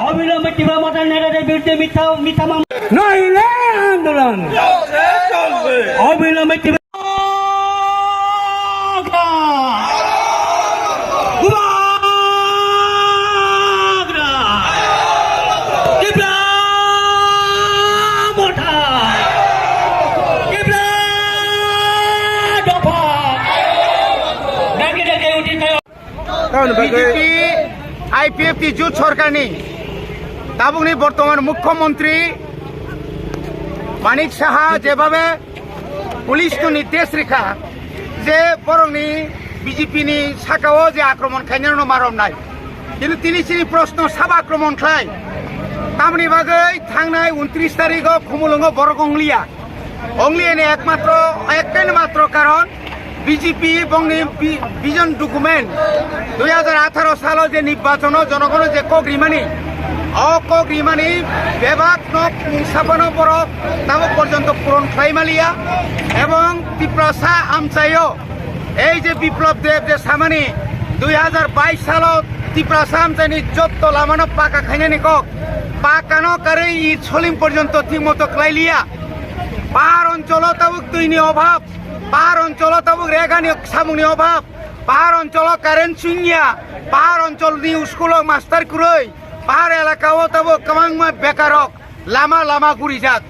অবিলম্বে তীব্র মাত্রার নেতাদের বিরুদ্ধে মিথ্যা নইলে আন্দোলন অবিলম্বে তীব্র বিজেপি আইপিএফটি জোট সরকারনি তাবুকনি বর্তমান মুখ্যমন্ত্রী মানিক সাহা যেভাবে পুলিশকে নির্দেশ রেখা যে বরংনি বিজেপিনি সাকাও যে আক্রমণ খাইনানো মারম নাই কিন্তু তিনি সিনি প্রশ্ন সাব আক্রমণ খাই তামনি বাগৈ থাংনাই 29 তারিখ খুমুলঙ্গ বরক অংলিয়ানি একটাই মাত্র কারণ বিজেপি এবং ভিজন ডকুমেন্ট 2018 সাল যে নির্বাচন জনগণের যে কগ্রিমানি অকগ্রিমানি বেবাক সাপানো বরক তাবক পর্যন্ত পূরণ খাইমালিয়া এবং ত্রিপুরা আমচাইও এই যে বিপ্লব দেব যে সামানি 2022 সাল ত্রিপুরা আমচাইনি যত লামানো পাকা খাইনানি কক পাকানো কারে ই সলিম পর্যন্ত ঠিকমতো ক্লাইলিয়া পাহাড় অঞ্চল তাবক দুইনি অভাব পাহাড় অঞ্চল তাবক রেগানি সামুনি অভাব পাহাড় অঞ্চল কারেন্ট সুইয়া পাহাড় অঞ্চল নি স্কুল মাস্টার কুরই পাহাড় এলাকাও তাবক কামাংমা বেকারক লামা লামা গুড়ি যাক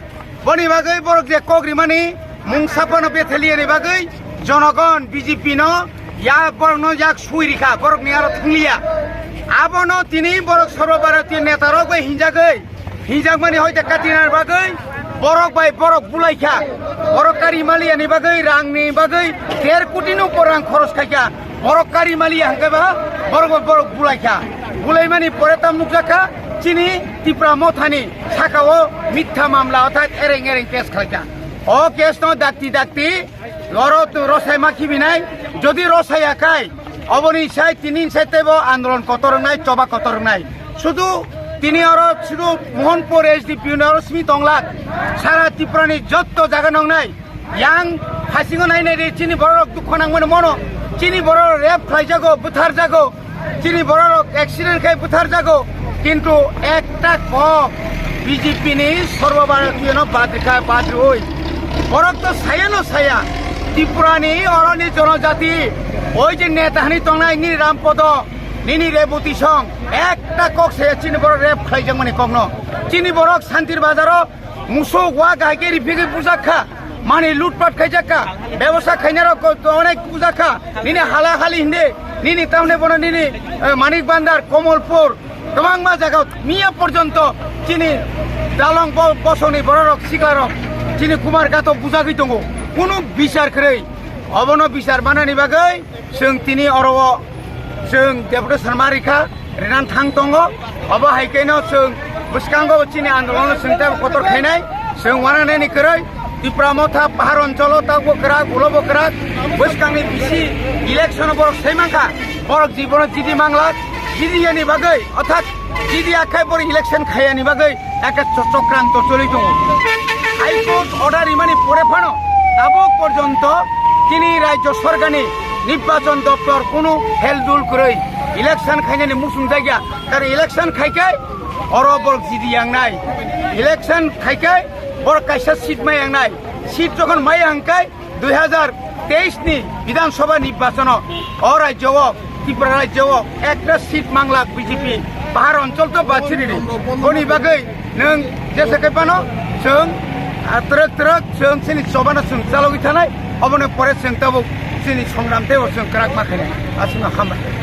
বনি বাগৈ বরক যে কগ্রিমানি মুংসাপানো বেথেলিয়ানি বাগৈ জনগণ বিজেপি ন ইয়া বরক ইয়াক সুইরিখা বরক নি আরো থাংলিয়া আবনো তিনি বরক সর্বভারতীয় নেতারক হিজাক মানে হয়তো কাটিনার বাগৈ বরক বাই বরক বুলাইখা বরকারি মালিয়ানি বাগৈ রাংনি বাগৈ 1.5 কোটির উপর রাং খরচ খাইখা বরকারি মালিয়া হাঙ্কাবা বরক বুলাইখা বুলাইমানি পরে তাম নুকজাখা চিনি ত্রিপুরা মথানি সাকাও মিথ্যা মামলা অর্থাৎ এরেং কেস খাইখা ও কেস ন ডাক্তি রসাই মাখিবি নাই যদি রসাই আকাই অবনি সাই তিনি সাইতেব আন্দোলন কতরং নাই চবা কতরং নাই শুধু তিনি শুধু মোহনপুর এসডিপি স্মিত অংলাক সারা ত্রিপুরানি যত জায়গা নং নাই ইয়াং হাসিং নাই চিনি বড় দুঃখ নাংমানে মনো চিনি বড় রেপ খাই যাগো বুথার যাগো চিনি বড় অ্যাক্সিডেন্ট খাই বুথার যাগো কিন্তু একটা কক বিজেপি নি সর্বভারতীয় বাদ রই বরক তো ছায়া ত্রিপুরানি অরণি জনজাতি ওই যে নেতাহানি তংনাই নি রামপদ নিনি রেবতী সং একটা কক সে চিনি বড় রেপ খাইজাং মানে কগ্ন চিনি বড় শান্তির বাজারও মুসো ওয়া গাইকে রিফিকে বুঝাখা মানে লুটপাট খাইজাকা ব্যবসা খাইনার অনেক বুঝাখা নিনি হালাহালি হিন্দে নিনি তাহলে বড় নিনি মানিক বান্দার কমলপুর তোমাংমা জায়গা মিয়া পর্যন্ত চিনি দালং বসনি বড় সিকারক চিনি কুমার গাতো বুঝাগৈ দङ কোনো বিচার খरै অবন বিচার বানানি বাগৈ जों তিনি অর जों देबुद सानमारिखा रेनान थां दङ अब हाइकेनो जों बुसकांगो चिनि आन्दोलन जों कतर खायनाय जों वानानायनि खरै ত্রিপুরা মথা পাহাড় অঞ্চল তাবো করা গুলবো করা বুসকাंनि बिसि इलेक्शन बरक सैमांखा बरक जीवन जिदि मांगला जिदियानि बागै अर्थात जिदि आखाय बर इलेक्शन खायानि बागै एक चक्रांत चलि दङ हाइकोर्ट अर्डार इमानि परे फानो ताबो पर्यन्त তিনি রাজ্য সরকারনি নির্বাচন দপ্তর কোনো হেলদুল করে ইলেকশন খাইনানি মুসুম জায়গা তার ইলেকশন খাইকে অরবর জিদি নাই ইলেকশন খাইকাই বড় কাইসা সিট মাই আংনাই সিট যখন মাই আংকাই 2023 নি বিধানসভা নির্বাচন অ রাজ্য ত্রিপুরা রাজ্য একটা সিট মাংলাক বিজেপি পাহাড় অঞ্চল তো বাছিনি কোনি বাগै नों जेसे पानो जों ट्रक ट्रक जों सिनि सबाना जों चालुबाय थानाय अबनो परे जों तब जोंनि संग्राम देव जों क्राक माखायनाय आसिमा खालामबाय